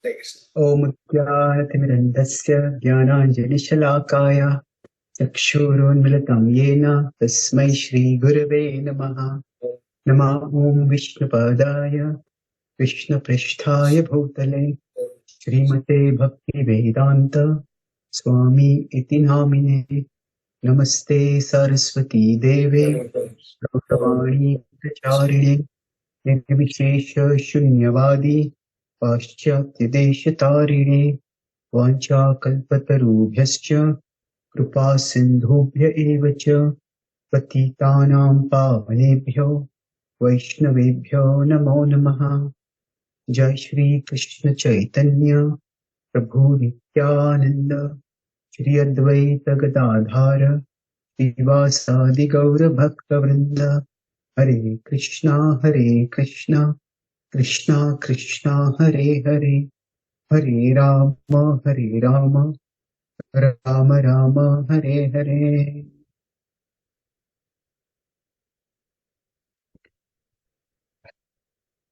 ओमुद्यानतिमिरन्दस्य ज्ञानाञ्जलिशलाकाय चक्षुरोन्मिलितं येन तस्मै श्रीगुरवे नमः। नमः ॐ विष्णुपादाय कृष्णपृष्ठाय भूतले श्रीमते भक्तिवेदान्त स्वामी इति नामिने। नमस्ते सरस्वती देवे गौरवाणी प्रचारिणे निर्विशेष शून्यवादी पाश्चात्यदेशतारिणे वाञ्छाकल्पतरुभ्यश्च कृपा सिन्धुभ्य एव च पतितानां पावनेभ्यो वैष्णवेभ्यो नमो नमः। जय श्री कृष्ण चैतन्य प्रभु नित्यानंद श्री अद्वैत गदाधार श्रीवासादि गौर भक्तवृंद। हरे कृष्णा कृष्णा कृष्णा हरे हरे, हरे राम राम राम हरे हरे।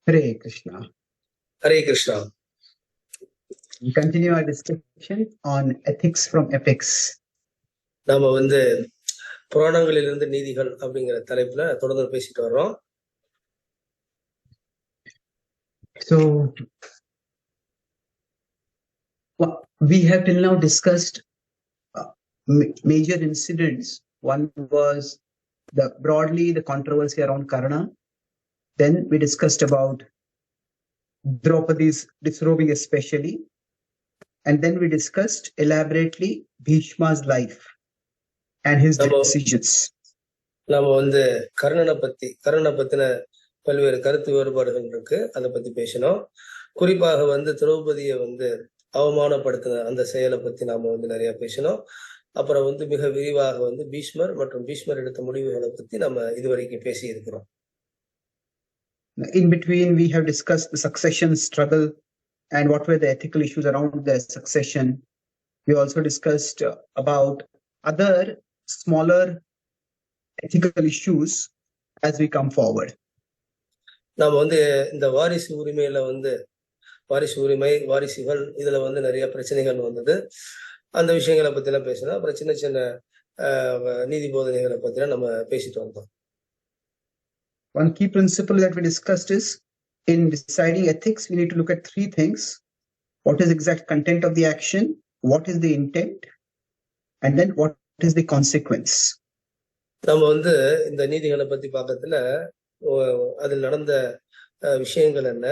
हरे Krishna. Hare Krishna. We continue our discussion on ethics from epics. நாம வந்து புராணங்களிலிருந்து நீதிகள் அப்படிங்கிற தலைப்புல தொடர்ந்து பேசிட்டு வர்றோம். So we have till now discussed major incidents. One was broadly the controversy around Karna. Then we discussed about Draupadi's disrobing especially. And then we discussed elaborately Bhishma's life and his decisions. நாம வந்து கர்ணனை பத்தின பல்வேறு கருத்து வேறுபாடுகள் இருக்கு, அதை பத்தி பேசினோம். குறிப்பாக வந்து திரௌபதியை வந்து அவமானப்படுத்தின அந்த செயலை பத்தி நாம வந்து நிறைய பேசினோம். அப்புறம் வந்து மிக விரிவாக வந்து பீஷ்மர் மற்றும் பீஷ்மர் எடுத்த முடிவுகளை பத்தி நம்ம இதுவரைக்கும் பேசி இருக்கிறோம். In between, we have discussed the succession struggle and what were the ethical issues around the succession. We also discussed about other smaller ethical issues as we come forward. நாம வந்து இந்த வாரிசு உரிமையில வந்து வாரிசுகள் இதுல வந்து நிறைய பிரச்சனைகள் வந்தது. அந்த விஷயங்களை பத்தி எல்லாம் பேசினா அப்புறம் சின்ன சின்ன நீதி போதனைகளை பத்தி நம்ம பேசிட்டு வந்தோம். One key principle that we discussed is in deciding ethics, we need to look at three things. What is the exact content of the action? What is the intent? And then what is the consequence? நம்ம வந்து இந்த நீதிகளை பத்தி பார்க்கறதுல அதில் நடந்த விஷயங்கள் என்ன,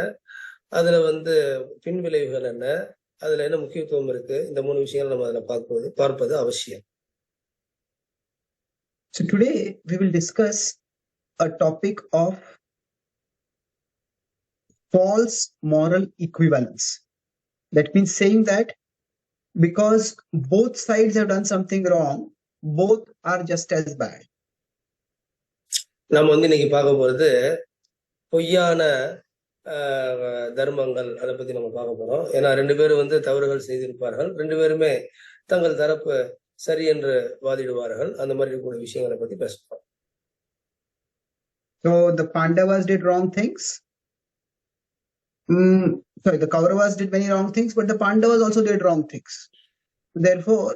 அதுல வந்து பின்விளைவுகள் என்ன, அதுல என்ன முக்கியத்துவம் இருக்கு, இந்த மூணு விஷயங்கள் நம்ம அதுல பார்ப்பது அவசியம். So today we will discuss a topic of false moral equivalence. That means saying that because both sides have done something wrong, both are just as bad. நம்ம வந்து இன்னைக்கு பார்க்க போறது பொய்யான தர்மங்கள், அதை பத்தி நம்ம பார்க்க போறோம். ஏன்னா ரெண்டு பேரும் வந்து தவறுகள் செய்திருப்பார்கள், ரெண்டு பேருமே தங்கள் தரப்பு சரி என்று வாதிடுவார்கள். அந்த மாதிரி இருக்கக்கூடிய விஷயங்களை பத்தி பேசுறோம். So the Pandavas did wrong things. The Kauravas did many wrong things, but the Pandavas also did wrong things. Therefore,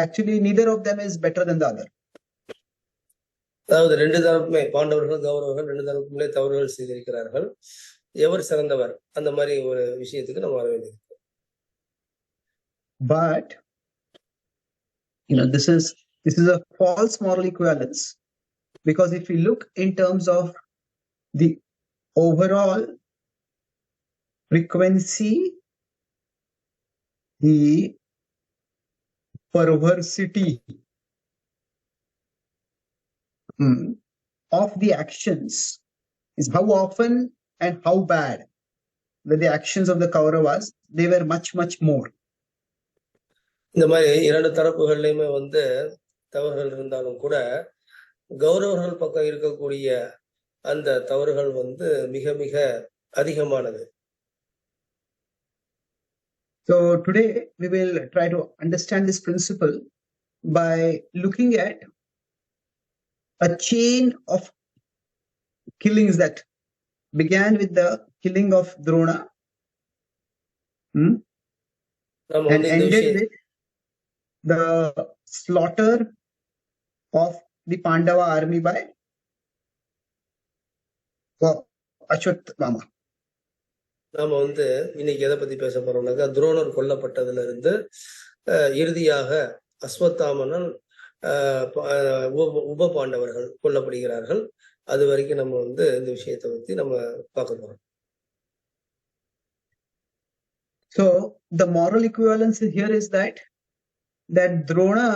actually neither of them is better than the other. அதாவது ரெண்டு தரப்புமே, பாண்டவர்கள் கௌரவர்கள் ரெண்டு தரப்புமே தவறுகள் செய்திருக்கிறார்கள். எவர் சிறந்தவர், அந்த மாதிரி ஒரு விஷயத்துக்கு நம்ம வர வேண்டியது. But this is a false moral equivalence, because if we look in terms of the overall frequency, the perversity of the actions is how often and how bad that the actions of the Kauravas, they were much more. இந்த மாதிரி இரண்டு தரப்புகள்லயுமே வந்து தவறுகள் இருந்தாலும் கூட கௌரவர்கள் பக்கம் இருக்கக்கூடிய அந்த தவறுகள் வந்து மிக மிக அதிகமானது. So today we will try to understand this principle by looking at a chain of killings that began with the killing of Drona, and ended with the slaughter of the Pandava army by Ashwathama. நாம இன்னைக்கு எதை பத்தி பேச போறோம்னாக்கா, துரோணர் கொல்லப்பட்டதுல இருந்து இறுதியாக அஸ்வத்தாமனால் உப பாண்டவர்கள் கொல்லப்படுகிறார்கள். அது வரைக்கும் நம்ம இந்த விஷயத்தை பத்தி நம்ம பார்க்க போறோம். So the moral equivalence here is that Drona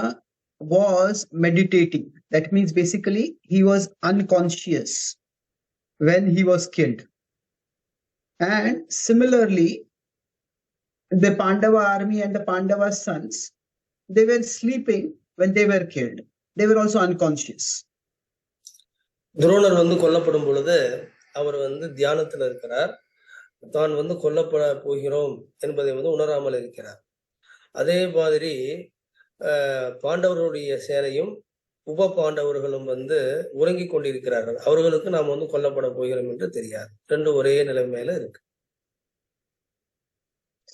was meditating. That means basically he was unconscious when he was killed. And similarly, the Pandava army and the Pandava sons, they were sleeping when they were killed. They were also unconscious. துரோணர் கொல்லப்படும் பொழுது அவர் தியானத்துல இருக்கிறார். தான் கொல்லப்பட போகிறோம் என்பதை உணராமல் இருக்கிறார். அதே மாதிரி பாண்டவர்களுடைய சேனையும் உப பாண்டவர்களும் உறங்கிக் கொண்டிருக்கிறார்கள். அவர்களுக்கு நாம் கொல்லப்பட போகிறோம் என்று தெரியாது. ரெண்டு ஒரே நிலைமையில இருக்கு.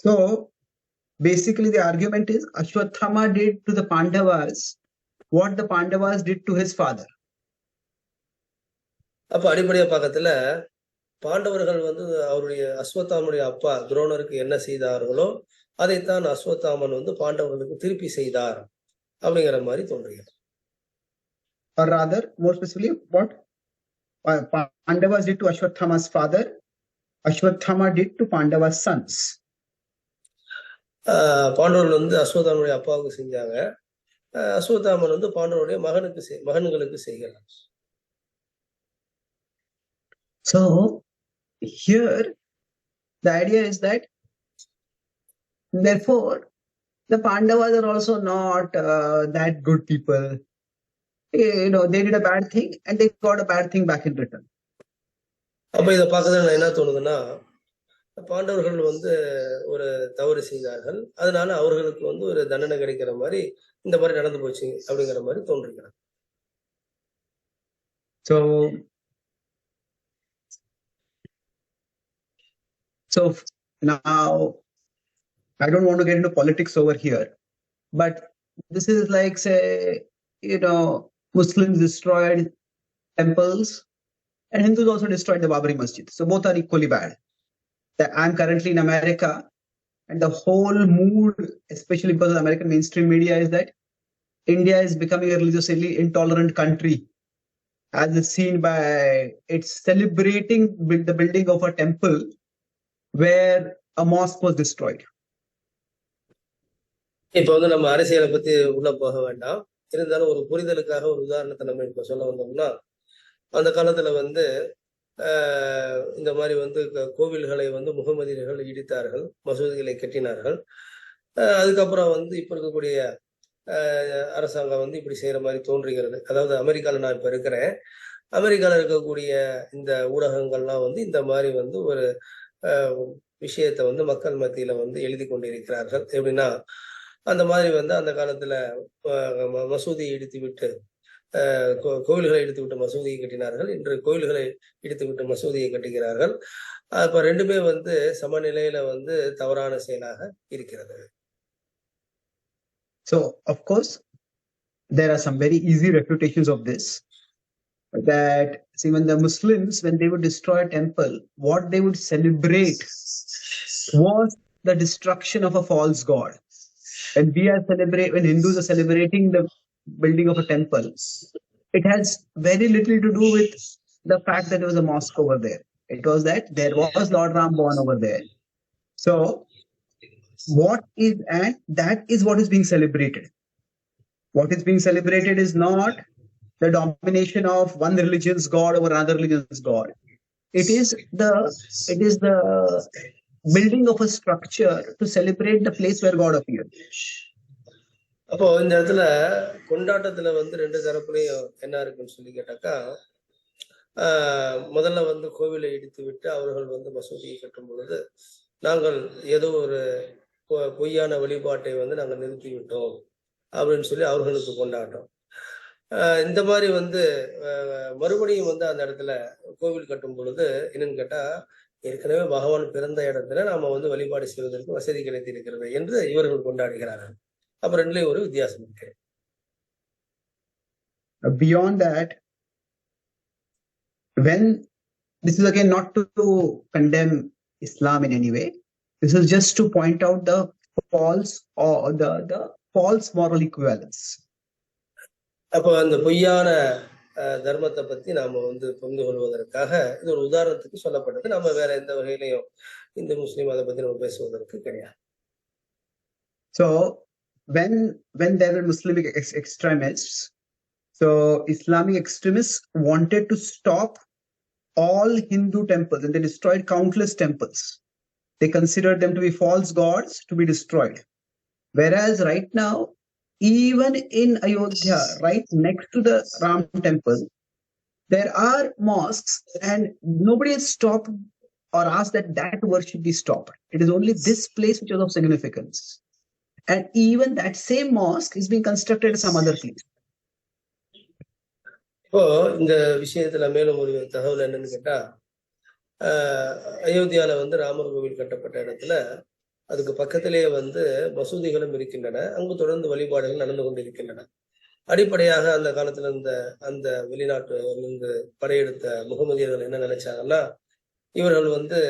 So basically the argument is Ashwathama did to the Pandavas what the Pandavas did to his father. அப்ப அடிப்படையா பக்கத்துல பாண்டவர்கள் அவருடைய அஸ்வத்தாமனுடைய அப்பா துரோணருக்கு என்ன செய்தார்களோ அதைத்தான் அஸ்வத்தாமன் பாண்டவர்களுக்கு திருப்பி செய்தார் அப்படிங்கிற மாதிரி தோன்றுகிறது. Or rather, more specifically, what Pandavas did to Ashwathama's father, Ashwathama did to Pandava's sons. பாண்டவர்கள் அஸ்வத்தாமனுடைய அப்பாவுக்கு செஞ்சாங்க. அஸ்வத்தாமன் பாண்டவருடைய மகன்களுக்கு செய்கிறார். So here the idea is that therefore the Pandavas are also not that good people. They did a bad thing and they got a bad thing back in return. அப்ப இதை பார்க்கறதுல என்ன தோணுதுன்னா, பாண்டவர்கள் ஒரு தவறு செய்தார்கள், அதனால அவர்களுக்கு ஒரு தண்டனை கிடைக்கிற மாதிரி இந்த மாதிரி நடந்து போச்சு அப்படிங்கிற மாதிரி தோன்றுகிறது. So now I don't want to get into politics over here, but this is like, say, Muslims destroyed temples and Hindus also destroyed the Babri Masjid. So both are equally bad. I'm currently in America and the whole mood, especially because of the American mainstream media, is that India is becoming a religiously intolerant country, as is seen by it's celebrating the building of a temple where a mosque was destroyed. இப்ப நம்ம அரசியலை பத்தி உள்ள போக வேண்டாம். இருந்தாலும் ஒரு புரிதலுக்காக ஒரு உதாரணத்தை நம்ம இப்ப சொல்ல வந்தோம்னா, அந்த காலத்துல இந்த மாதிரி கோவில்களை முகமதியர்கள் இடித்தார்கள், மசூதிகளை கட்டினார்கள். அதுக்கப்புறம் இப்ப இருக்கக்கூடிய அரசாங்கம் இப்படி செய்யற மாதிரி தோன்றுகிறது. அதாவது அமெரிக்கால நான் இப்ப இருக்கிறேன். அமெரிக்கால இருக்கக்கூடிய இந்த ஊடகங்கள்லாம் இந்த மாதிரி ஒரு விஷயத்தை மக்கள் மத்தியில எழுதி கொண்டிருக்கிறார்கள். எப்படின்னா, அந்த மாதிரி அந்த காலத்துல மசூதியை இடித்து விட்டு கோவில்களை இடித்து விட்டு மசூதியை கட்டினார்கள். இன்று கோவில்களை இடித்து விட்டு மசூதியை கட்டுகிறார்கள். அப்ப ரெண்டுமே சமநிலையில தவறான செயலாக இருக்கிறது. So of course there are some very easy refutations of this. That see, when the Muslims, when they would destroy a temple, what they would celebrate was the destruction of a false god. When Hindus are celebrating the building of a temple, it has very little to do with the fact that there was a mosque over there. It was that there was Lord Ram born over there. So that is what is being celebrated. What is being celebrated is not the domination of one religion's god over another religion's god. It is the building of a structure to celebrate the place where God appeared. அப்போ இந்த இடத்துல கொண்டாட்டத்துல ரெண்டு தரப்புலையும் என்ன இருக்குன்னு சொல்லி கேட்டாக்கா, முதல்ல கோவிலை இடித்து விட்டு அவர்கள் மசூதியை கட்டும் பொழுது, நாங்கள் ஏதோ ஒரு பொய்யான வழிபாட்டை நாங்கள் நிறுத்தி விட்டோம் அப்படின்னு சொல்லி அவர்களுக்கு கொண்டாட்டம். இந்த மாதிரி மறுபடியும் அந்த இடத்துல கோவில் கட்டும் பொழுது என்னன்னு கேட்டா, ஏற்கனவே பகவான் பிறந்த இடத்துல நாம வந்து வழிபாடு செய்வதற்கு வசதி கிடைத்திருக்கிறது என்று இவர்கள் கொண்டாடுகிறார்கள். அப்ப ரெண்டுலயும் ஒரு வித்தியாசம் இருக்கு. Beyond that, when this is again not to condemn Islam in any way, this is just to point out the false or the false moral equivalence. அப்போ அந்த பொய்யான தர்மத்தை பத்தி நாம வந்து புரிந்து கொள்வதற்காக இது ஒரு உதாரணத்துக்கு சொல்லப்பட்டது. நம்ம வேற எந்த வகையிலையும் இந்து முஸ்லீம் அதை பத்தி நம்ம பேசுவதற்கு கிடையாது. So when there were Muslim extremists, so Islamic extremists wanted to stop all Hindu temples and they destroyed countless temples. They considered them to be false gods to be destroyed. Whereas right now, even in Ayodhya, right next to the Ram temple, there are mosques and nobody has stopped or asked that worship be stopped. It is only this place which is of significance. And even that same mosque is being constructed at some other place. இப்போ இந்த விஷயத்துல மேலும் ஒரு தகவல் என்னன்னு கேட்டா, அயோத்தியால வந்து ராமர் கோவில் கட்டப்பட்ட இடத்துல அதுக்கு பக்கத்திலேயே வந்து மசூதிகளும் இருக்கின்றன. அங்கு தொடர்ந்து வழிபாடுகள் நடந்து கொண்டிருக்கின்றன. அடிப்படையாக அந்த காலத்துல அந்த வெளிநாட்டு இருந்து படையெடுத்த முகமதியர்கள் என்ன நினைச்சாங்கன்னா, இவர்கள் வந்து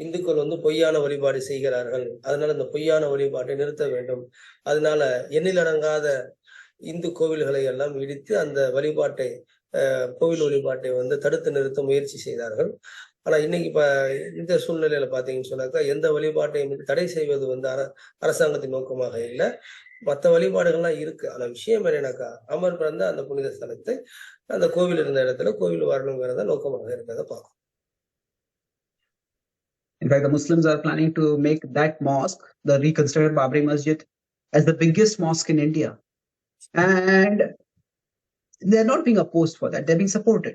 இந்துக்கள் வந்து பொய்யான வழிபாடு செய்கிறார்கள், அதனால இந்த பொய்யான வழிபாட்டை நிறுத்த வேண்டும், அதனால எண்ணிலடங்காத இந்து கோவில்களை எல்லாம் இடித்து அந்த வழிபாட்டை கோவில் வழிபாட்டை வந்து தடுத்து நிறுத்த முயற்சி செய்தார்கள். ஆனா இன்னைக்கு இப்ப இந்த சூழ்நிலையில பாத்தீங்கன்னு சொன்னாக்கா, எந்த வழிபாட்டையும் தடை செய்வது வந்து அரசாங்கத்தின் நோக்கமாக இல்லை. மற்ற வழிபாடுகள்லாம் இருக்கு. ஆனா விஷயம் என்னன்னாக்கா, அமர் பிறந்த அந்த புனித ஸ்தலத்தை அந்த கோவில் இருந்த இடத்துல கோவில் வரணுங்கிறத நோக்கமாக இருக்கிறத பார்க்கும். In fact, the Muslims are planning to make that mosque, the reconstructed Babri Masjid, as the biggest mosque in India. And they are not being opposed for that. They're being supported.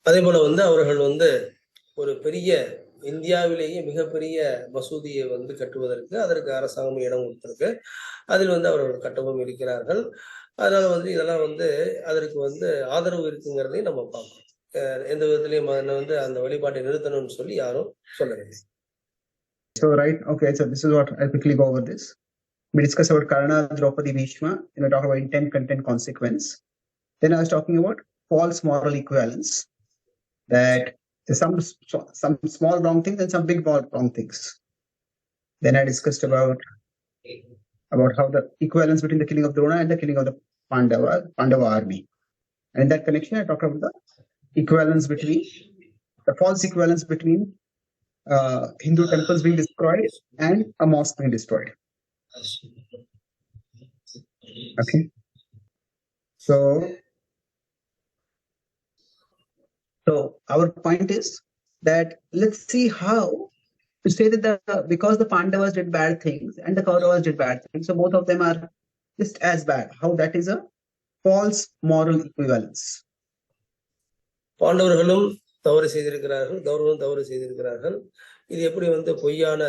அதே போல வந்து அவர்கள் வந்து ஒரு பெரிய இந்தியாவிலேயே மிகப்பெரிய மசூதியை வந்து கட்டுவதற்கு அதற்கு அரசாங்கம் இடம் கொடுத்திருக்கு. அதில் வந்து அவர்கள் கட்டவும் இருக்கிறார்கள். அதனால வந்து இதெல்லாம் வந்து அதற்கு வந்து ஆதரவு இருக்குங்கிறதையும் நம்ம பார்க்கணும். எந்த விதத்திலையும் வந்து அந்த வழிபாட்டை நிறுத்தணும்னு சொல்லி யாரும் சொல்லவில்லை. So right, okay, so this is what I'll quickly go over this. We discussed about Karna, Draupadi, Bhishma, and we talked about intent, content, consequence. Then I was talking about false moral equivalence, that there's some small wrong things and some big wrong things. Then I discussed about how the equivalence between the killing of Drona and the killing of the Pandava army. And in that connection, I talked about the equivalence between the false equivalence between Hindu temples being destroyed and a mosque being destroyed. Okay. So our point is that let's see how to say that because the Pandavas did bad things and the Kauravas did bad things, so both of them are just as bad. How that is a false moral equivalence. பாண்டவர்களும் தவறு செய்திருக்கிறார்கள், கௌரவம் தவறு செய்திருக்கிறார்கள். இது எப்படி வந்து பொய்யான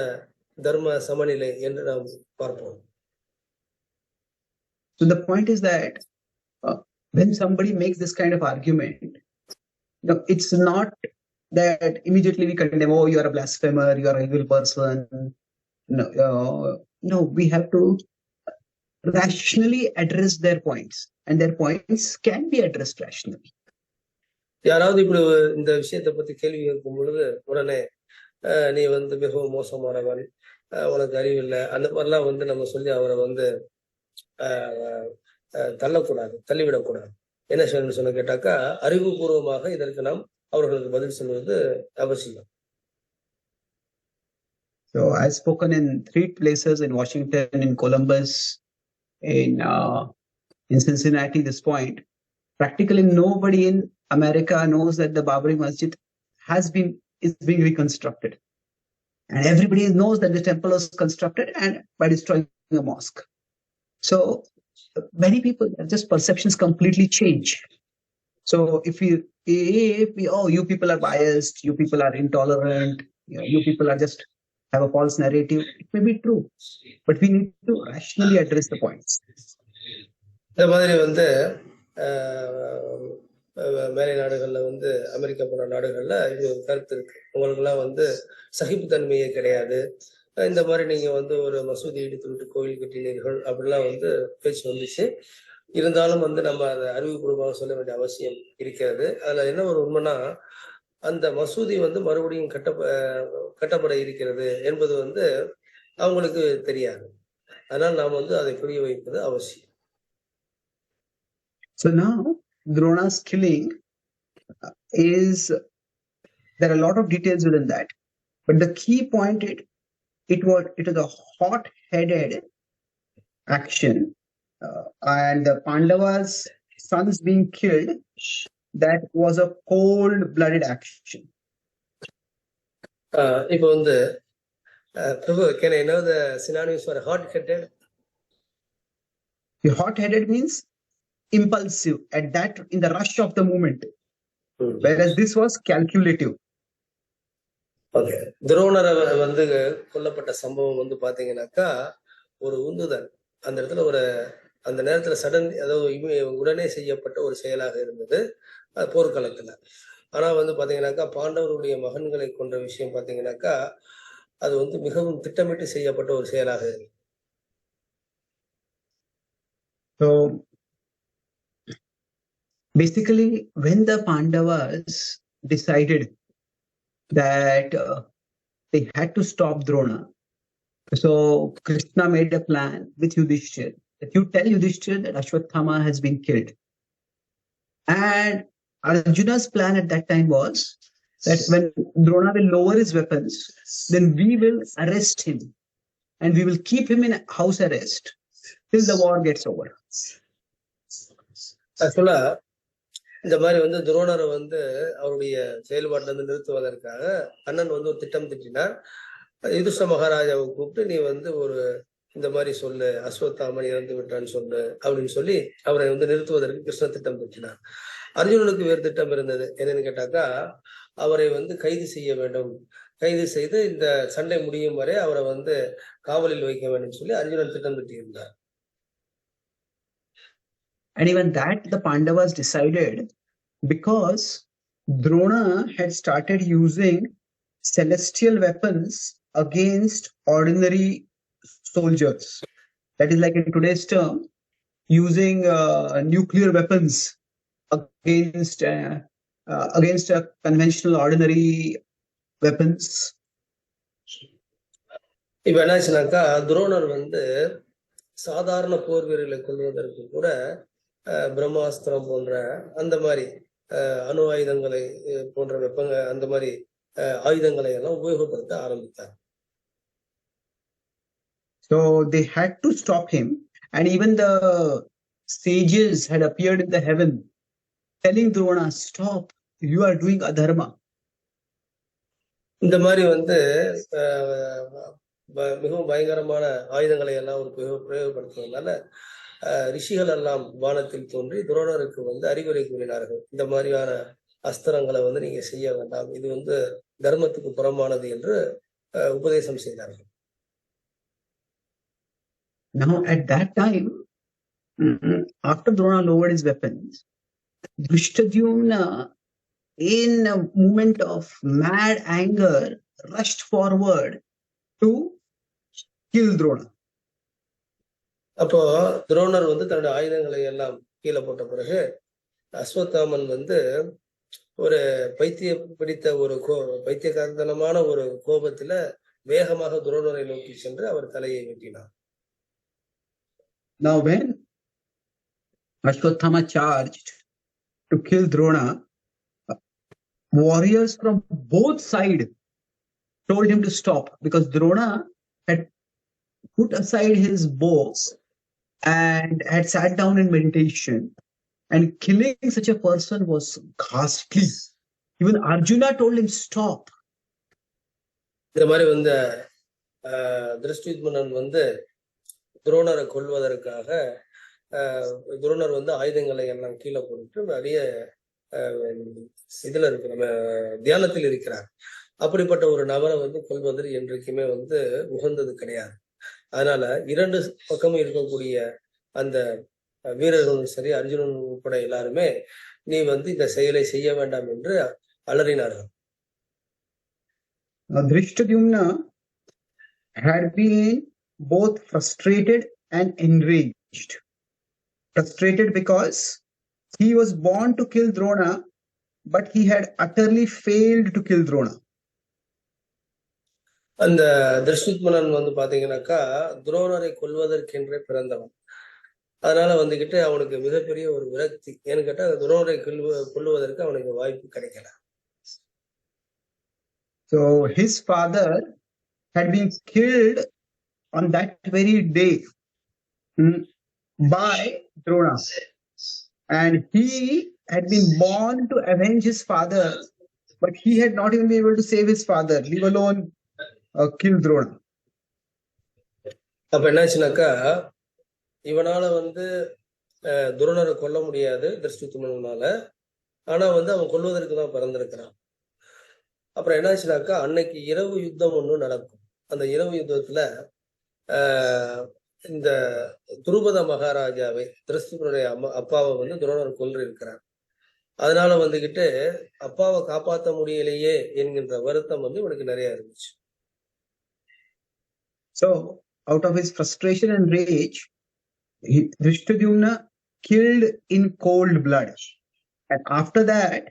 தர்ம சமநிலை என்று நாம் பார்ப்போம். So the point is that when somebody makes this kind of argument, it's not that immediately we condemn, oh, you are a blasphemer, you are an evil person. No, we have to rationally address their points, and their points can be addressed rationally. யாராவது இப்படி இந்த விஷயத்தை பத்தி கேள்வி கேட்கும் பொழுது உடனே நீ வந்து மிகவும் மோசமானவன், உனக்கு அறிவில்லை, அந்த மாதிரிலாம் வந்து நம்ம சொல்லி அவரை வந்து தள்ளிவிடக்கூடாது. என்ன சொல்லணும்னு சொன்ன கேட்டாக்கா, அறிவுபூர்வமாக இதற்கு நாம் அவர்களுக்கு பதில் சொல்வது அவசியம். So I've spoken in 3 places, in Washington, in Columbus, in Cincinnati. This point, practically nobody in America knows that the Babri Masjid is being reconstructed, and everybody knows that the temple was constructed and by destroying a mosque. So many people, just perceptions completely change. So if we oh, you people are biased, you people are intolerant, you people are just have a false narrative, it may be true, but we need to rationally address the points. இந்த மாதிரி வந்து மேலை நாடுகள்ல வந்து America போன்ற நாடுகள்ல இது ஒரு கருத்து இருக்கு. உங்களுக்கெல்லாம் வந்து சகிப்புத்தன்மையே கிடையாது. இந்த மாதிரி நீங்க வந்து ஒரு மசூதி இடித்து விட்டு கோயில் கட்டினீர்கள் அப்படிலாம் வந்து பேச்சு வந்துச்சு. இருந்தாலும் வந்து நம்ம அதை அறிவுபூர்வமாக சொல்ல வேண்டிய அவசியம் இருக்கிறது. அதுல என்ன ஒரு உண்மைன்னா, அந்த மசூதி வந்து மறுபடியும் கட்டப்பட இருக்கிறது என்பது வந்து அவங்களுக்கு தெரியாது. அதனால் நாம் வந்து அதை புரிய வைப்பது அவசியம். So now Drona's killing is, there are a lot of details within that, but the key point it was a hot-headed action, and the Pandavas' sons being killed, that was a cold-blooded action. இப்போ வந்து Prabhu, can I know the synonyms for hot-headed? The hot-headed means impulsive, at that, in the rush of the moment, whereas this was calculative. Okay, துரோணரை வந்து கொல்லப்பட்ட சம்பவம் வந்து பாத்தீங்கன்னாக்கா ஒரு உந்துதல், அந்த இடத்துல ஒரு அந்த நேரத்துல சடன், அதாவது உடனே செய்யப்பட்ட ஒரு செயலாக இருந்தது போர்க்களத்துல. ஆனா வந்து பாத்தீங்கன்னாக்கா பாண்டவருடைய மகன்களை கொன்ற விஷயம் பாத்தீங்கன்னாக்கா அது வந்து மிகவும் திட்டமிட்டு செய்யப்பட்ட ஒரு செயலாக இருக்கு. So basically, when the Pandavas decided that they had to stop Drona, so Krishna made a plan with Yudhishthir that you tell Yudhishthir that Ashwatthama has been killed. And Arjuna's plan at that time was that when Drona will lower his weapons, then we will arrest him and we will keep him in house arrest till the war gets over. ஆக்சுவலா இந்த மாதிரி வந்து துரோணரை வந்து அவருடைய செயல்பாட்டில இருந்து நிறுத்துவதற்காக அண்ணன் வந்து ஒரு திட்டம் திட்டினார். யுதிஷ்ட மகாராஜாவை கூப்பிட்டு நீ வந்து ஒரு இந்த மாதிரி சொல்லு, அஸ்வத்தாமன் இறந்து விட்டான்னு சொல்லு அப்படின்னு சொல்லி அவரை வந்து நிறுத்துவதற்கு கிருஷ்ண திட்டம் திட்டினார். அர்ஜுனனுக்கு வேறு திட்டம் இருந்தது. என்னன்னு கேட்டாக்கா அவரை வந்து கைது செய்ய வேண்டும், கைது செய்து இந்த சண்டை முடியும் வரை அவரை வந்து காவலில் வைக்க வேண்டும் சொல்லி அர்ஜுனன் திட்டம் திட்டியிருந்தார். And even that the Pandavas decided, because Drona had started using celestial weapons against ordinary soldiers. That is like in today's term, using nuclear weapons against a conventional ordinary weapons. இப்ப என்னாச்சுனாக்கா துரோணர் வந்து சாதாரண போர் வீரர்களை கொள்வதற்கு கூட பிரம்மாஸ்திரம் போன்ற அந்த மாதிரி அணு ஆயுதங்களை போன்ற அந்த மாதிரி ஆயுதங்களை எல்லாம் உபயோகப்படுத்த ஆரம்பித்தார். So they had to stop him, and even the sages had appeared in the heaven telling Drona, stop, you are doing adharma. இந்த மாதிரி வந்து மிகவும் பயங்கரமான ஆயுதங்களை எல்லாம் ஒரு பிரயோகப்படுத்துவதனால ரிஷிகள் எல்லாம் வானத்தில் தோன்றி துரோணருக்கு வந்து அறிவுரை கூறினார்கள். இந்த மாதிரியான அஸ்திரங்களை வந்து நீங்க செய்ய வேண்டாம், இது வந்து தர்மத்துக்கு புறமானது என்று உபதேசம் செய்தார்கள். Now at that time, after Drona lowered his weapons, Drishtadyumna, in a moment of mad anger, rushed forward to kill Drona. அப்போ துரோணர் வந்து தன்னுடைய ஆயுதங்களை எல்லாம் கீழே போட்ட பிறகு அஸ்வத்தாமன் வந்து ஒரு பிடித்த ஒரு பைத்தியகாரத்தனமான ஒரு கோபத்துல வேகமாக துரோணரை நோக்கி சென்று அவர் தலையை வெட்டினார். Now when Ashwatthama charged to kill Drona, warriors from both sides told him to stop, because Drona had put aside his bow and had sat down in meditation, and killing such a person was ghastly. Even Arjuna told him stop. இந்த மாதிரி வந்து திருஷ்டித்மனன் வந்து துரோணரை கொல்வதற்காக துரோணர் வந்து ஆயுதங்களை எல்லாம் கீழே போட்டு நிறைய இதுல இருக்கு, நம்ம தியானத்தில் இருக்கிறார். அப்படிப்பட்ட ஒரு நபரை வந்து கொல்வது என்றைக்குமே வந்து உகந்தது கிடையாது. அதனால இரண்டு பக்கமும் இருக்கக்கூடிய அந்த வீரர்களும் சரி, அர்ஜுனன் உட்பட எல்லாருமே நீ வந்து இந்த செயலை செய்ய வேண்டாம் என்று அலறினார்கள். Drishtadyumna had been both frustrated and enraged. Frustrated because he was born to kill Drona, but he had utterly failed to kill Drona. அந்த திருஷ்டுத்மனன் வந்து பாத்தீங்கன்னாக்கா துரோணரை கொல்வதற்கென்றே பிறந்தவன். அதனால வந்துகிட்டு அவனுக்கு மிகப்பெரிய ஒரு விரக்தி. ஏன்னு கேட்டா துரோணரை கொல்லுவதற்கு அவனுக்கு வாய்ப்பு கிடைக்கல. So his father had been killed on that very day by Drona, and he had been born to avenge his father, but he had not even been able to save his father, leave alone kill Drona. அப்ப என்னாச்சுனாக்கா இவனால வந்து துரோணரை கொல்ல முடியாது திருஷ்டுத்மனால. ஆனா வந்து அவன் கொல்வதற்கு தான் பிறந்திருக்கிறான். அப்புறம் என்னாச்சுனாக்கா அன்னைக்கு இரவு யுத்தம் ஒண்ணு நடக்கும். அந்த இரவு யுத்தத்துல இந்த துருபத மகாராஜாவை திருஷ்டுத்மனுடைய அப்பாவை வந்து துரோணர் கொன்று இருக்கிறார். அதனால வந்துகிட்டு அப்பாவை காப்பாற்ற முடியலையே என்கின்ற வருத்தம் வந்து இவனுக்கு நிறைய இருந்துச்சு. So out of his frustration and rage, Drishtadyumna killed in cold blood, and after that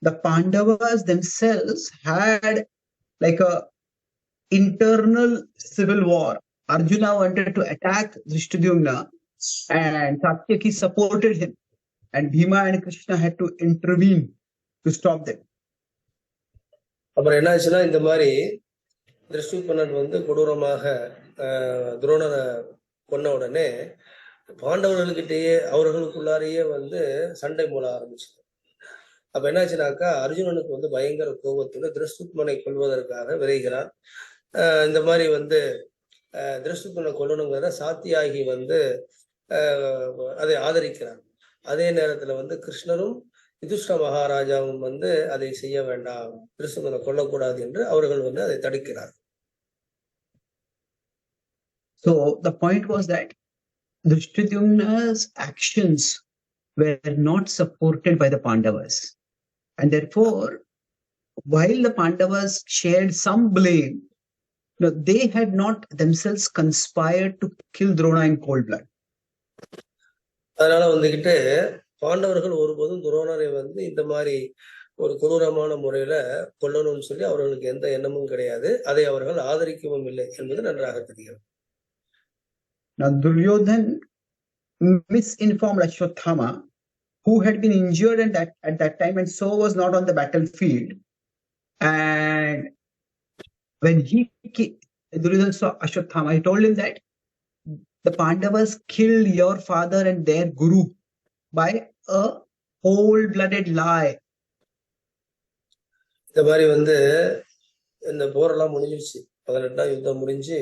the Pandavas themselves had like a internal civil war. Arjuna wanted to attack Drishtadyumna and Satyaki supported him, and Bhima and Krishna had to intervene to stop them. அப்புறம் என்னாச்சுன்னா இந்த மாதிரி திருஷ்டுத்மனன் வந்து கொடூரமாக துரோணரை கொன்ன உடனே பாண்டவர்கள்கிட்டயே அவர்களுக்குள்ளாரையே வந்து சண்டை மூல ஆரம்பிச்சது. அப்ப என்னாச்சுனாக்கா அர்ஜுனனுக்கு வந்து பயங்கர கோபத்துல திருஷ்டுத்மனை கொல்வதற்காக விரைகிறான். இந்த மாதிரி வந்து திருஷ்டுத்மனை கொல்லணுங்கிறத சாத்தியாகி வந்து அதை ஆதரிக்கிறான். அதே நேரத்துல வந்து கிருஷ்ணரும் யுதிஷ்ட மகாராஜாவும் வந்து அதை செய்ய வேண்டாம், திருஷ்டுத்மனை கொல்லக்கூடாது என்று அவர்கள் வந்து அதை தடுக்கிறார். So the point was that Drishtadyumna's actions were not supported by the Pandavas, and therefore while the Pandavas shared some blame, they had not themselves conspired to kill Drona in cold blood. அதனால வந்துகிட்டு பாண்டவர்கள் ஒருபோதும் துரோணரை வந்து இந்த மாதிரி ஒரு கொடூரமான முறையில கொல்லணும்னு சொல்லி அவர்களுக்கு எந்த எண்ணமும் கிடையாது. அதை அவர்கள் ஆதரிக்கவும் இல்லை என்பது நன்றாக தெரியும். Now Duryodhan misinformed Ashwatthama, who had been injured at that time and so was not on the battlefield. And when Duryodhan saw Ashwatthama, he told him that the Pandavas killed your father and their guru by a cold-blooded lie. இந்த மாதிரி வந்து இந்த போரெல்லாம் முடிஞ்சிருச்சு. 18ஆம் யுத்தம் முடிஞ்சு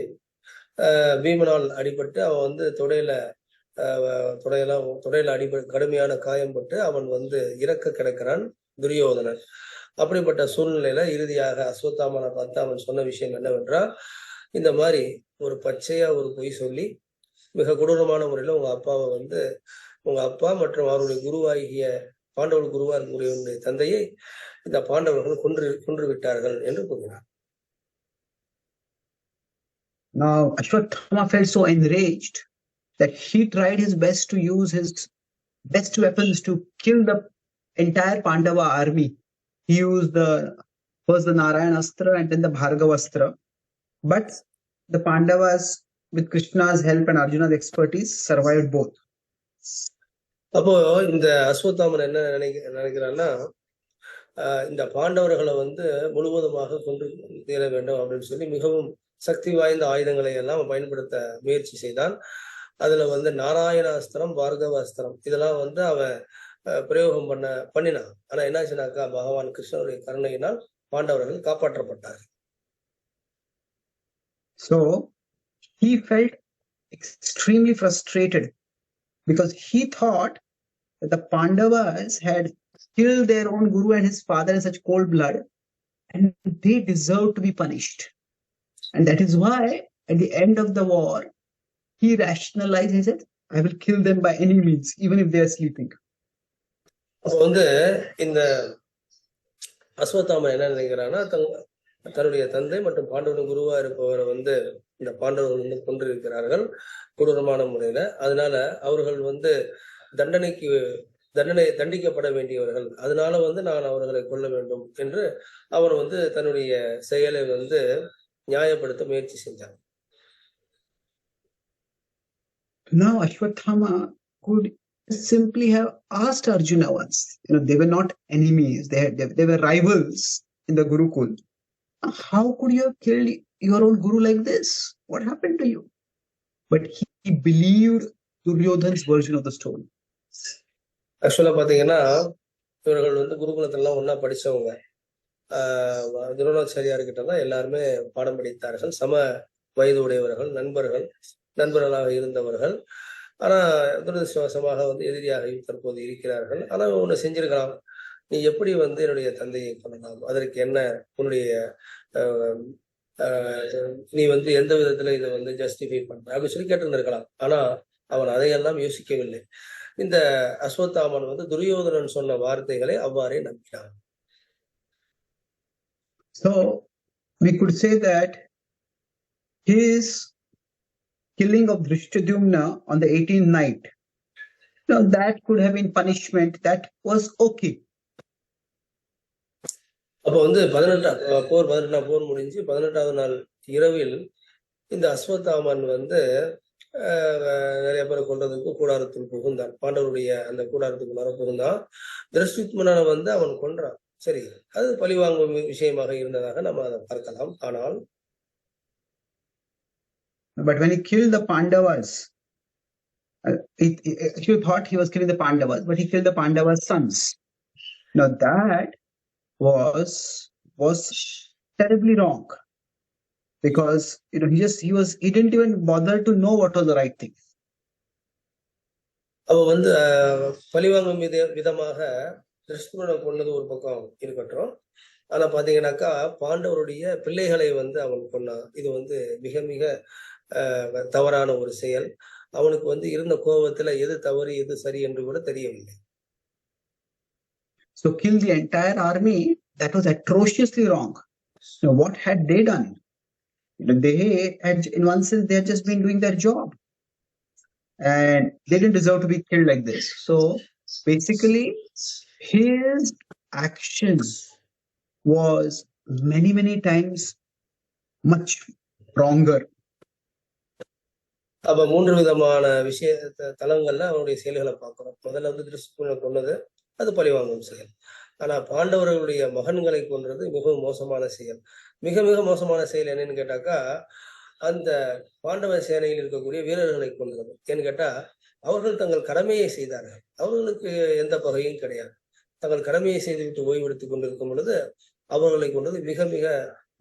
பீமனால் அடிபட்டு அவன் வந்து தொடையில அடிபட்டு கடுமையான காயம் பட்டு அவன் வந்து இறக்க கிடக்கிறான் துரியோதனன். அப்படிப்பட்ட சூழ்நிலையில இறுதியாக அஸ்வத்தாமனை பார்த்து அவன் சொன்ன விஷயம் என்னவென்றால், இந்த மாதிரி ஒரு பச்சையா ஒரு பொய் சொல்லி மிக கொடூரமான முறையில உங்க அப்பா மற்றும் அவருடைய குருவாகிய பாண்டவர்கள் குருவா இருக்கக்கூடிய தந்தையை இந்த பாண்டவர்கள் கொன்று விட்டார்கள் என்று கூறினார். Now Ashwatthama felt so enraged that he tried his best to use his best weapons to kill the entire Pandava army. He used first the Narayanastra and then the Bhargavastra. But the Pandavas, with Krishna's help and Arjuna's expertise, survived both. அப்போ இந்த அஸ்வத்தாமன் என்ன நினைக்கிறான்னா, இந்த பாண்டவர்களை வந்து முழுவதுமாக கொன்று தீர வேண்டும் அப்படின்னு சொல்லி மிகவும் சக்தி வாய்ந்த ஆயுதங்களை எல்லாம் பயன்படுத்த முயற்சி செய்தான். அதுல வந்து நாராயணாஸ்திரம், பார்கவாஸ்திரம் இதெல்லாம் வந்து அவன் பிரயோகம் பண்ணினான். ஆனா என்னாச்சுனாக்கா பகவான் கிருஷ்ணனுடைய கருணையினால் பாண்டவர்கள் காப்பாற்றப்பட்டார்கள். So he felt extremely frustrated because he thought that the Pandavas had killed their own guru and his father in such cold blood, and they deserved to be punished. And that is why at the end of the war, he rationalized, he said, I will kill them by any means, even if they are sleeping. அப்போ வந்து இந்த அஸ்வத்தாமன் என்ன நினைக்கிறான்னா, தன்னுடைய தந்தை மற்றும் பாண்டவன் குருவா இருப்பவரை வந்து இந்த பாண்டவர்கள் வந்து கொண்டிருக்கிறார்கள் கொடூரமான முறையில. அதனால அவர்கள் வந்து தண்டிக்கப்பட வேண்டியவர்கள். அதனால வந்து நான் அவர்களை கொல்ல வேண்டும் என்று அவர் வந்து தன்னுடைய செயலை வந்து நியாயப்படுத்த முயற்சி செஞ்சார். Now Ashwatthama could simply have asked Arjuna once. They were not enemies. They were rivals in the Gurukul. How could you have killed your own guru like this? What happened to you? But he believed Duryodhan's version of the story. ஆக்சுவலா பாத்தீங்கன்னா இவர்கள் வந்து குருகுலத்திலாம் ஒன்னா படிச்சவங்க. துரோணாச்சாரியார்கிட்ட தான் எல்லாருமே பாடம் படித்தார்கள். சம வயது உடையவர்கள், நண்பர்களாக இருந்தவர்கள். ஆனா துரதிருஷ்டவசமாக வந்து எதிரியாக தற்போது இருக்கிறார்கள். ஆனா ஒண்ணு செஞ்சிருக்கலாம், நீ எப்படி வந்து என்னுடைய தந்தையை கொள்ளலாம், அதற்கு என்ன உன்னுடைய நீ வந்து எந்த விதத்துல இதை வந்து ஜஸ்டிஃபை பண்ற அப்படின்னு சொல்லி கேட்டிருந்திருக்கலாம். ஆனா அவன் அதையெல்லாம் யோசிக்கவில்லை. இந்த அஸ்வத்தாமன் வந்து துரியோதனன் சொன்ன வார்த்தைகளை அவ்வாறே நம்பினான். So we could say that his killing of Drishtadyumna on the 18th night, that could have been punishment, that was okay. அப்போ வந்து 18ஆம் போர் முடிஞ்சு 18வது நாள் இரவில் இந்த அஸ்வத்தாமன் வந்து நிறைய பேரை கொல்றதுக்கு கூடாரத்தில் புகுந்தான். பாண்டவருடைய அந்த கூடாரத்துக்குள்ளார புகுந்தான். திருஷ்டித்மனனை வந்து அவன் கொன்றான். சரி, அது பழிவாங்கும் விஷயமாக இருந்ததாக நம்ம அதை பார்க்கலாம். ஆனால் but when he killed the Pandavas, he actually thought he was killing the Pandavas, but he killed the Pandavas' sons. Now that was terribly wrong, because he didn't even bother to know what was the right thing. அவ வந்து பழிவாங்கும் விதமாக திருஷ்டுமனை கொண்டது ஒரு பக்கம் இருக்கட்டும். ஆனா பாத்தீங்கன்னாக்கா பாண்டவருடைய பிள்ளைகளை வந்து அவன் கொன்னான். இது வந்து மிக மிக தவறான ஒரு செயல். அவனுக்கு வந்து இருந்த கோபத்துல எது தவறு எது சரி என்று கூட தெரியவில்லை. So kill the entire army, that was atrociously wrong. Now what had they done? They had, in one sense, they had just been doing their job, and they didn't deserve to be killed like this. So basically his action was many times much wronger. அப்ப 3 விதமான தலங்கள்ல அவனுடைய செயல்களை பார்க்கிறோம். முதல்ல வந்து திருஷ்டுமனை கொன்னது, அது பழிவாங்கும் செயல். ஆனா பாண்டவர்களுடைய மகன்களை கொன்றது மிகவும் மோசமான செயல். மிக மிக மோசமான செயல் என்னன்னு கேட்டாக்கா, அந்த பாண்டவ சேனையில் இருக்கக்கூடிய வீரர்களை கொன்றது. ஏன்னு கேட்டா, அவர்கள் தங்கள் கடமையை செய்தார்கள். அவர்களுக்கு எந்த பகையும் கிடையாது. தங்கள் கடமையை செய்துவிட்டு ஓய்வெடுத்துக் கொண்டிருக்கும் பொழுது அவர்களை கொண்டது மிக மிக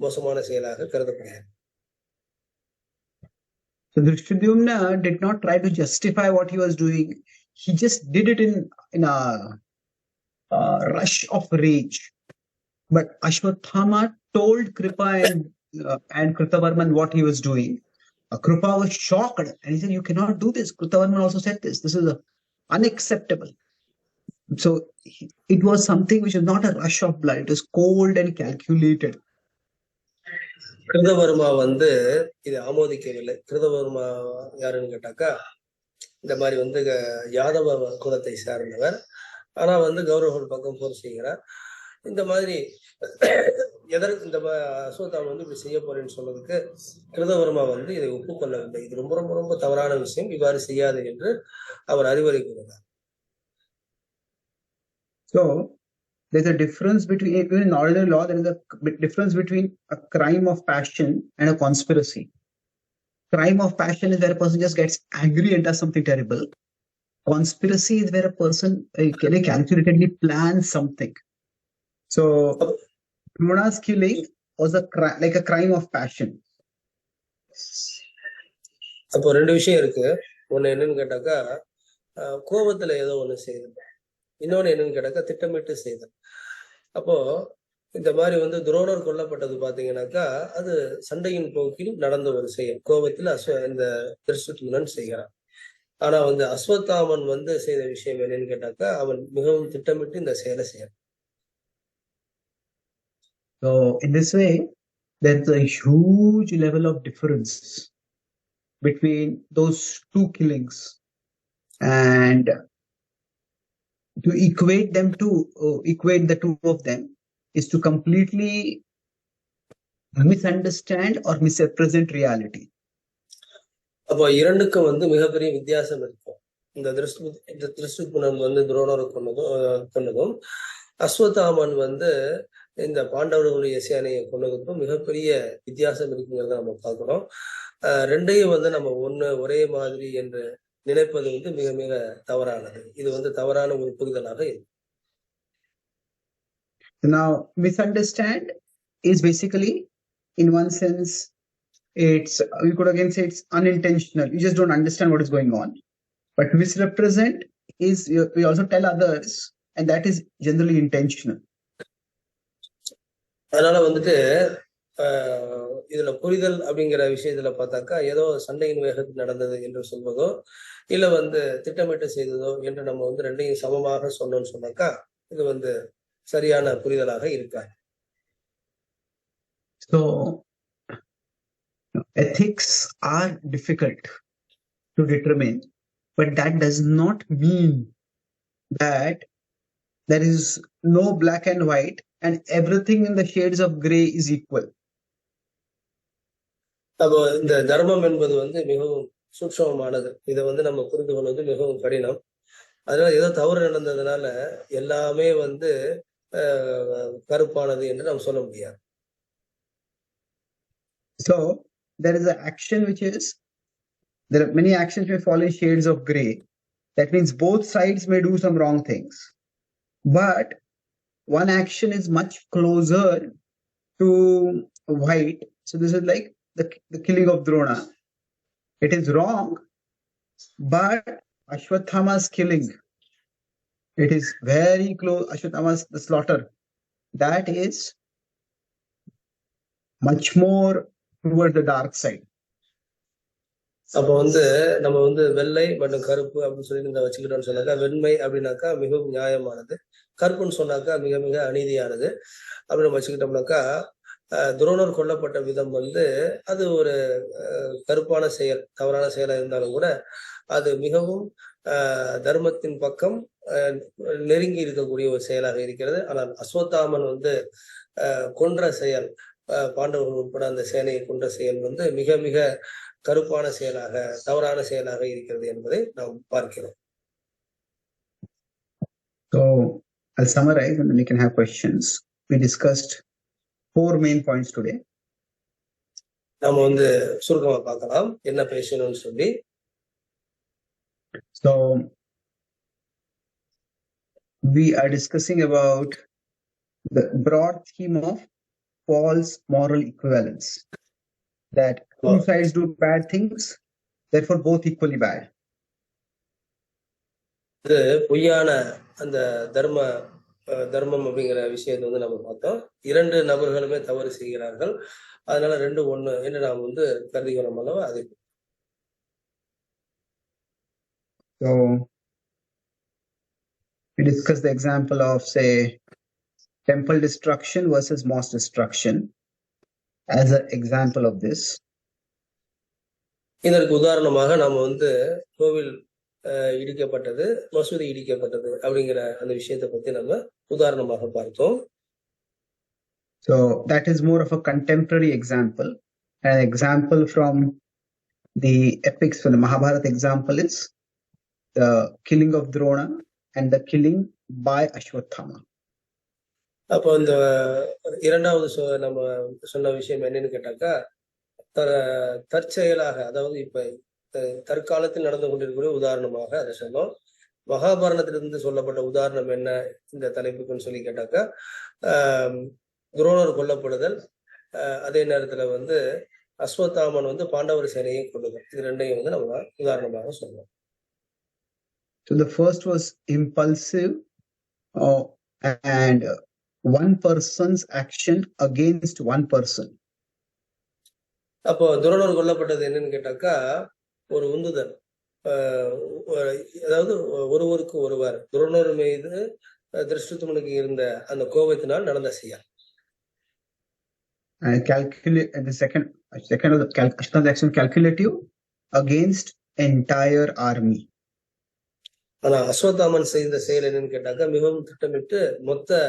மோசமான செயலாக கருதப்படுகிறது. So Drishtadyumna did not try to justify what he was doing. He just did it in a rush of rage. But Ashwatthama told Kripa and Kritavarman what he was doing. Kripa was shocked and he said, "You cannot do this." Kritavarman also said this. This is unacceptable. So it was something which was not a rush of blood. It was cold and calculated. Kritavarma வந்து இதை ஆமோதிக்கவில்லை. கிருதவர்மா யாருன்னு கேட்டாக்கா, இந்த மாதிரி வந்து யாதவ குலத்தை சார்ந்தவர். ஆனா வந்து கௌரவர்கள் பக்கம் போர் செய்கிறார். இந்த மாதிரி எதற்கு இந்த அஸ்வத்தாமன் வந்து இப்படி செய்ய போறேன்னு சொன்னதுக்கு கிருதவர்மா வந்து இதை ஒப்புக்கொள்ளவில்லை. இது ரொம்ப ரொம்ப ரொம்ப தவறான விஷயம், இவ்வாறு செய்யாது என்று அவர் அறிவுரை கூறினார். So there's a difference between, even in ordinary law, there is a difference between a crime of passion and a conspiracy. Crime of passion is where a person just gets angry and does something terrible. Conspiracy is where a person calculatedly plans something. So Druna's killing was like a crime of passion. அப்போ 2 விஷயம் இருக்கு. ஒண்ணு என்னன்னு கேட்டாக்கா, கோபத்துல ஏதோ ஒண்ணு செய்யுது. இன்னொன்னு என்னன்னு கேட்டாக்கா, திட்டமிட்டு செய்தல். அப்போ இந்த மாதிரி வந்து துரோணர் கொல்லப்பட்டது பாத்தீங்கன்னாக்கா, அது சண்டையின் போக்கில் நடந்த ஒரு செயல். கோபத்தில் இந்த திருஷ்டுத்மனன் செய்கிறான். ஆனா வந்து அஸ்வத்தாமன் வந்து செய்த விஷயம் என்னன்னு கேட்டாக்கா, அவன் மிகவும் திட்டமிட்டு இந்த செயலை செய்யறான். So in this way, there's a huge level of difference between those two killings, and to equate the two of them is to completely misunderstand or misrepresent reality. அப்போ இரண்டுக்கும் வந்து மிகப்பெரிய வித்தியாசம் இருக்கும். இந்த திருஷ்டுத்மனன் வந்து துரோணரை கொண்டதும் அஸ்வத்தாமன் வந்து இந்த பாண்டவர்களுடைய சேனையை கொண்டதுக்கும் மிகப்பெரிய வித்தியாசம் இருக்குங்கிறத நம்ம பார்க்கிறோம். ரெண்டையும் வந்து நம்ம ஒரே மாதிரி என்று நினைப்பது வந்து மிக மிக தவறானது. இது வந்து தவறான ஒரு புரிதலாக இருக்கு. Now, misunderstand is basically, in one sense, you could again say it's unintentional. You just don't understand what is going on. But misrepresent is, we also tell others, and that is generally intentional. அதனால வந்துட்டு இதுல புரிதல் அப்படிங்கிற விஷயத்துல பார்த்தாக்கா ஏதோ சண்டையின் வேகத்தில் நடந்தது என்று சொல்வதோ இல்ல வந்து திட்டமிட்டு செய்ததோ என்று நம்ம வந்து ரெண்டையும் சமமாக சொன்னோம்னு சொன்னாக்கா இது வந்து சரியான புரிதலாக இருக்காது. So ethics are difficult to determine, but that does not mean that there is no black and white and everything in the shades of gray is equal. அப்போ இந்த தர்மம் என்பது வந்து மிகவும் சூட்சமமானது. இதை வந்து நம்ம புரிந்து கொள்வது மிகவும் கடினம். அதனால ஏதோ தவறு நடந்ததுனால எல்லாமே வந்து கருப்பானது என்று நாம் சொல்ல முடியாது. So there is an action which is, there are many actions may fall in shades of gray. That means both sides may do some wrong things, but one action is much closer to white. So this is like the killing of Drona. It is wrong, but Ashwatthama's killing, it is very close. Ashwatthama's the slaughter, that is much more towards the dark side. அப்போ வந்து நம்ம வந்து வெள்ளை மற்றும் கருப்பு அப்படின்னு சொல்லி வச்சுக்கிட்டோம்னு சொன்னாக்கா, வெண்மை அப்படின்னாக்கா மிகவும் நியாயமானது, கருப்புன்னு சொன்னாக்கா மிக மிக அநீதியானது அப்படின்னு வச்சுக்கிட்டோம்னாக்கா, துரோணர் கொல்லப்பட்ட விதம் வந்து அது ஒரு கருப்பான செயல், தவறான செயலா இருந்தாலும் கூட அது மிகவும் தர்மத்தின் பக்கம் நெருங்கி இருக்கக்கூடிய ஒரு செயலாக இருக்கிறது. ஆனால் அஸ்வத்தாமன் வந்து கொன்ற செயல், பாண்டவர்கள் உட்பட அந்த சேனையை கொன்ற செயல் வந்து மிக மிக கருப்பான செயலாக, தவறான செயலாக இருக்கிறது என்பதை நாம் பார்க்கிறோம். So I'll summarize and then we can have questions. We discussed 4 main points today. நாம வந்து சுருக்கமா பார்க்கலாம் என்ன பேசணும்னு சொல்லி. So we are discussing about the broad theme of false moral equivalence, that two sides do bad things, therefore both equally bad. இது பொய்யான அந்த தர்மம் அப்படிங்கிற விஷயத்தை வந்து நம்ம பார்த்தோம். 2 நபர்களுமே தவறு செய்கிறார்கள், அதனால 2 1 என்று நாம் வந்து கருதுகிறோம் அல்லவா? அது So we discussed the example of, say, temple destruction versus mosque destruction as an example of this. இதற்கு உதாரணமாக நாம வந்து கோவில் இடிக்கப்பட்டது, மசூதி இடிக்கப்பட்டது அப்படிங்கிற அந்த விஷயத்தை பத்தி நம்ம உதாரணமாக பார்த்தோம். So that is more of a contemporary example. An example from the epics, from the Mahabharata example is the killing of Drona and the killing by Ashwatthama. அப்போ இந்த இரண்டாவது நம்ம சொன்ன விஷயம் என்னன்னு கேட்டாக்கா, தற்செயலாக, அதாவது இப்ப தற்காலத்தில் நடந்து கொண்டிருக்கிற உதாரணமாக அதை சொன்னோம். மகாபாரதத்திலிருந்து சொல்லப்பட்ட உதாரணம் என்ன இந்த தலைப்புக்குன்னு சொல்லி கேட்டாக்கா, துரோணர் கொல்லப்படுதல், அதே நேரத்துல வந்து அஸ்வத்தாமன் வந்து பாண்டவர் சேனையை கொள்ளுதல், இது ரெண்டையும் வந்து நம்ம உதாரணமாக சொன்னோம். So the first was impulsive and one person's action against one person. அப்போ துரோணர் கொல்லப்பட்டது என்னன்னு கேட்டாக்கா ஒரு உந்துதல், அதாவது ஒருவருக்கு ஒருவர் துரோணர் மீது திருஷ்டுத்துமனுக்கு இருந்த அந்த கோபத்தினால் நடந்த செயல். Calculate the second of the transaction calculative against entire army. ஆனா அஸ்வத்தாமன் செய்த செயல் என்னன்னு கேட்டாக்கா மிகவும் திட்டமிட்டு மொத்த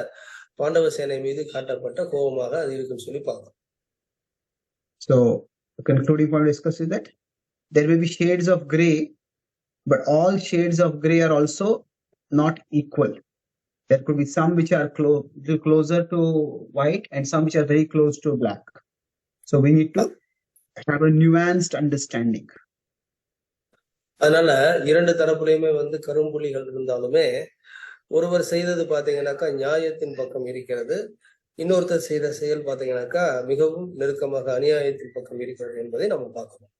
பாண்டவ சேனை மீது காட்டப்பட்ட கோபமாக அது இருக்குன்னு சொல்லி பார்க்கணும். So the concluding point to discuss is that there may be shades of gray, but all shades of gray are also not equal. There could be some which are closer to white and some which are very close to black. So we need to have a nuanced understanding. அதனால இரண்டு தரப்புலையுமே வந்து கரும்புள்ளிகள் இருந்தாலுமே ஒருவர் செய்தது பாத்தீங்கன்னாக்கா நியாயத்தின் பக்கம் இருக்கிறது, இன்னொருத்தர் செய்த செயல் பாத்தீங்கன்னாக்கா மிகவும் நெருக்கமாக அநியாயத்தின் பக்கம் இருக்கிறது என்பதை நம்ம பார்க்கணும்.